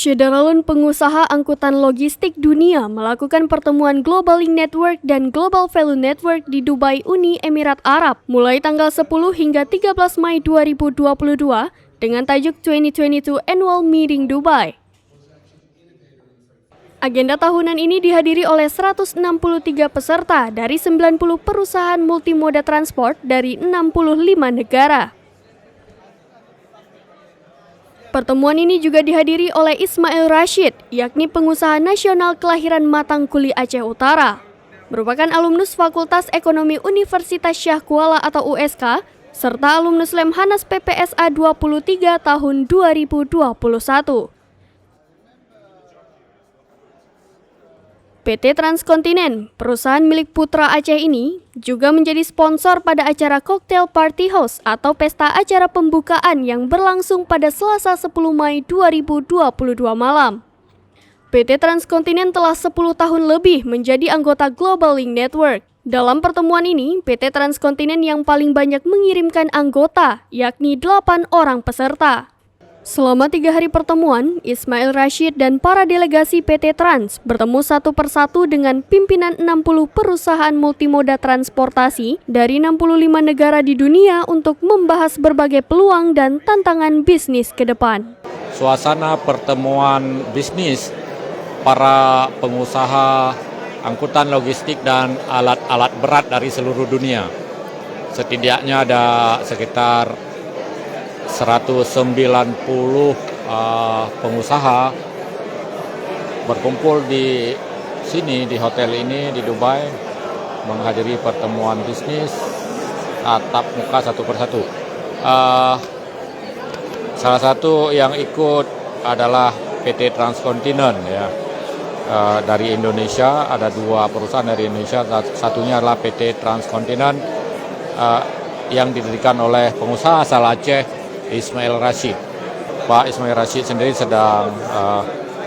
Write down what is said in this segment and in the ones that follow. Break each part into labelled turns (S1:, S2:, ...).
S1: Syederalun pengusaha angkutan logistik dunia melakukan pertemuan Global Link Network dan Global Value Network di Dubai, Uni Emirat Arab mulai tanggal 10 hingga 13 Mei 2022 dengan tajuk 2022 Annual Meeting Dubai. Agenda tahunan ini dihadiri oleh 163 peserta dari 90 perusahaan multimoda transport dari 65 negara. Pertemuan ini juga dihadiri oleh Ismail Rashid, yakni pengusaha nasional kelahiran Matangkuli, Aceh Utara. Merupakan alumnus Fakultas Ekonomi Universitas Syah Kuala atau USK, serta alumnus Lemhanas PPSA 23 tahun 2021. PT Transkontinen, perusahaan milik putra Aceh ini, juga menjadi sponsor pada acara Cocktail Party House atau pesta acara pembukaan yang berlangsung pada Selasa 10 Mei 2022 malam. PT Transkontinen telah 10 tahun lebih menjadi anggota Global Link Network. Dalam pertemuan ini, PT Transkontinen yang paling banyak mengirimkan anggota, yakni 8 orang peserta. Selama 3 hari pertemuan, Ismail Rashid dan para delegasi PT Trans bertemu satu persatu dengan pimpinan 60 perusahaan multimoda transportasi dari 65 negara di dunia untuk membahas berbagai peluang dan tantangan bisnis ke depan.
S2: Suasana pertemuan bisnis para pengusaha angkutan logistik dan alat-alat berat dari seluruh dunia. Setidaknya ada sekitar 190 pengusaha berkumpul di sini, di hotel ini di Dubai, menghadiri pertemuan bisnis tatap muka satu persatu. Salah satu yang ikut adalah PT Transkontinen ya. Dari Indonesia ada 2 perusahaan dari Indonesia, satunya adalah PT Transkontinen yang didirikan oleh pengusaha asal Aceh, Ismail Rashid. Pak Ismail Rashid sendiri sedang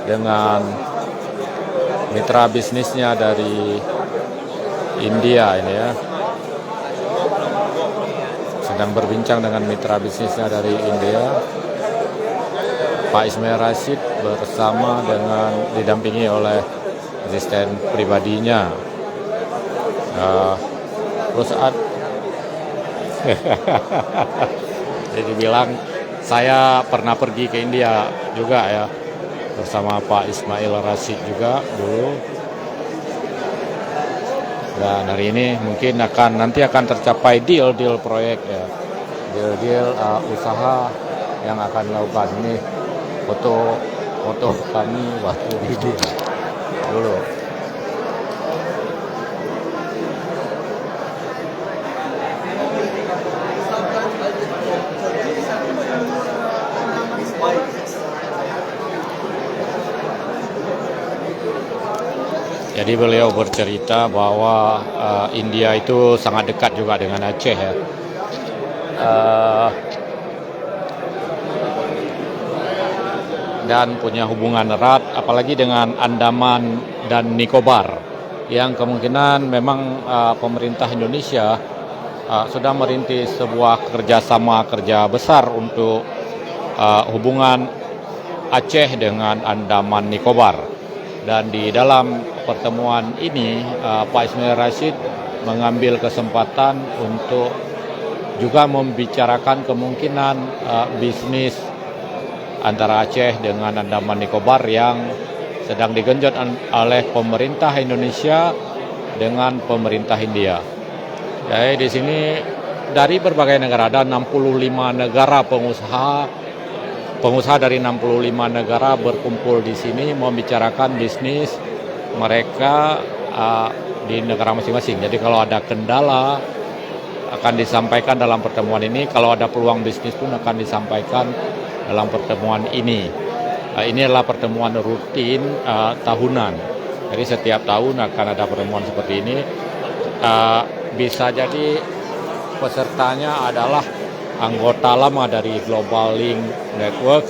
S2: dengan mitra bisnisnya dari India ini ya. Sedang berbincang dengan mitra bisnisnya dari India. Pak Ismail Rashid bersama dengan didampingi oleh asisten pribadinya. Perusahaan jadi bilang saya pernah pergi ke India juga ya bersama Pak Ismail Rashid juga dulu. Dan hari ini mungkin nanti akan tercapai deal proyek ya, deal usaha yang akan dilakukan. Ini foto kami waktu itu dulu. Jadi beliau bercerita bahwa India itu sangat dekat juga dengan Aceh ya. Dan punya hubungan erat apalagi dengan Andaman dan Nicobar yang kemungkinan memang pemerintah Indonesia sudah merintis sebuah kerja besar untuk hubungan Aceh dengan Andaman Nicobar. Dan di dalam pertemuan ini Pak Ismail Rashid mengambil kesempatan untuk juga membicarakan kemungkinan bisnis antara Aceh dengan Andaman Nicobar yang sedang digenjot oleh pemerintah Indonesia dengan pemerintah India. Jadi di sini dari berbagai negara ada 65 negara pengusaha dari 65 negara berkumpul di sini membicarakan bisnis mereka di negara masing-masing. Jadi kalau ada kendala akan disampaikan dalam pertemuan ini, kalau ada peluang bisnis pun akan disampaikan dalam pertemuan ini. Ini adalah pertemuan rutin tahunan. Jadi setiap tahun akan ada pertemuan seperti ini. Bisa jadi pesertanya adalah anggota lama dari Global Link Network,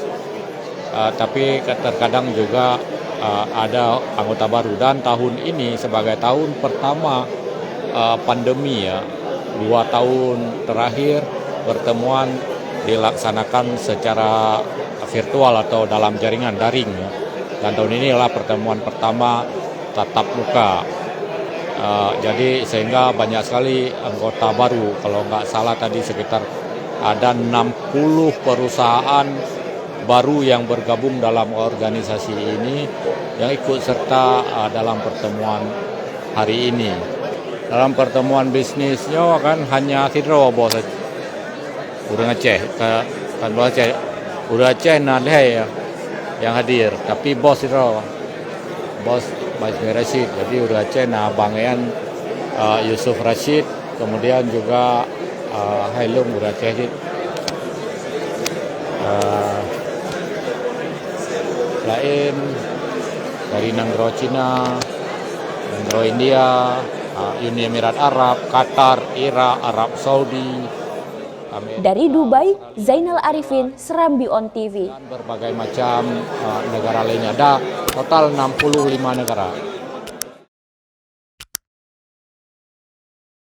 S2: tapi terkadang juga ada anggota baru. Dan tahun ini sebagai tahun pertama pandemi ya, 2 tahun terakhir pertemuan dilaksanakan secara virtual atau dalam jaringan daring ya. Dan tahun ini adalah pertemuan pertama tatap muka. Jadi sehingga banyak sekali anggota baru, kalau nggak salah tadi sekitar ada 60 perusahaan baru yang bergabung dalam organisasi ini yang ikut serta dalam pertemuan hari ini. Dalam pertemuan bisnisnya kan hanya Sidro bos Urang Aceh, kan bos Aceh, Urang Aceh nadai yang hadir, tapi bos Sidro, bos Basmi Rashid, jadi Urang Aceh nah Bangean Yusuf Rashid, kemudian juga Hailum Urang Aceh lain dari Nanggro Cina, Nanggro India, Uni Emirat Arab, Qatar, Irak, Arab Saudi.
S3: Dari Dubai, Zainal Arifin, Serambi On TV.
S2: Dan berbagai macam negara lainnya, ada total 65 negara.